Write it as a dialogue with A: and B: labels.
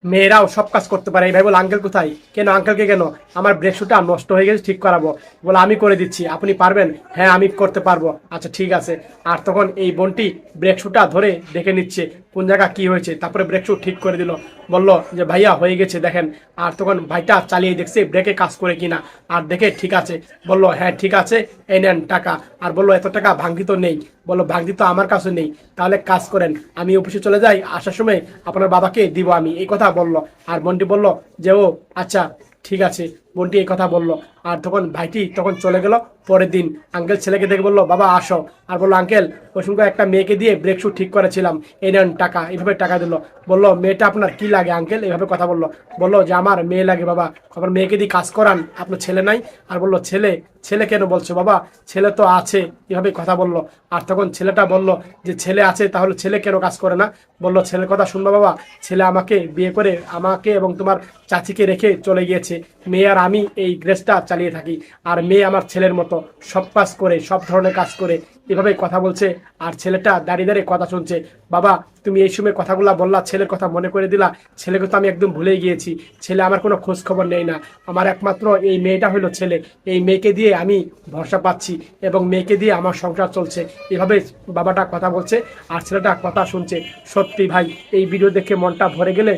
A: মেয়েরাও সব কাজ করতে পারে। এই ভাই বলে আঙ্কেল কোথায়, কেন আঙ্কেলকে কেন, আমার ব্রেক শুটা নষ্ট হয়ে গেছে ঠিক করাবো, বলে আমি করে দিচ্ছি, আপনি পারবেন, হ্যাঁ আমি করতে পারবো, আচ্ছা ঠিক আছে। আর তখন এই বোনটি ব্রেক শুটা ধরে দেখে নিচ্ছে কোন জায়গা কি হয়েছে, তারপরে ব্রেক শু ঠিক করে দিল, বলল যে ভাইয়া হয়ে গেছে দেখেন। আর তখন ভাইটা চালিয়ে দেখছে ব্রেকে কাজ করে কিনা, আর দেখে ঠিক আছে, বলল হ্যাঁ ঠিক আছে, এই নেন টাকা। আর বললো এত টাকা ভাঙতি তো নেই, বললো ভাঙতি তো আমার কাছে নেই, তাহলে কাজ করেন, আমি অফিসে চলে যাই, আসার সময় আপনার বাবাকে দিব আমি, এই কথা বললো। আর বোনটি বলল যে ও আচ্ছা ঠিক আছে, বোনটি এই কথা বললো। আর তখন ভাইটি তখন চলে গেল। পরের দিন আঙ্কেল ছেলেকে দেখে বললো বাবা আসো। আর বললো আঙ্কেল ওই সময় একটা মেয়েকে দিয়ে ব্রেক শু ঠিক করেছিলাম, এই নেন টাকা, এইভাবে টাকা দিল। বললো মেয়েটা আপনার কি লাগে আঙ্কেল, এইভাবে কথা বললো। বললো যে আমার মেয়ে লাগে বাবা, আমার মেয়েকে দিয়ে কাজ করান, আপনার ছেলে নাই। আর বললো ছেলে, ছেলে কেন বলছো বাবা, ছেলে তো আছে, এভাবে কথা বললো। আর তখন ছেলেটা বলল যে ছেলে আছে, তাহলে ছেলে কেন কাজ করে না। বললো ছেলের কথা শুনবো বাবা, ছেলে আমাকে বিয়ে করে আমাকে এবং তোমার চাচিকে রেখে চলে গিয়েছে, মেয়ে আর আমি এই গ্রেসটা চালিয়ে থাকি, আর মেয়ে আমার ছেলের মতো সব কাজ করে, সব ধরনের কাজ করে, এভাবে কথা বলছে। আর ছেলেটা দাঁড়িয়ে দাঁড়িয়ে কথা শুনছে। বাবা তুমি এই সময় কথাগুলো বললা, ছেলের কথা মনে করে দিলা, ছেলেকে তো আমি একদম ভুলেই গিয়েছি, ছেলে আমার কোনো খোঁজ খবর নেই না, আমার একমাত্র এই মেয়েটা হলো ছেলে, এই মেয়েকে দিয়ে আমি ভরসা পাচ্ছি এবং মেয়েকে দিয়ে আমার সংসার চলছে, এভাবে বাবাটা কথা বলছে আর ছেলেটা কথা শুনছে। সত্যি ভাই এই ভিডিও দেখে মনটা ভরে গেলে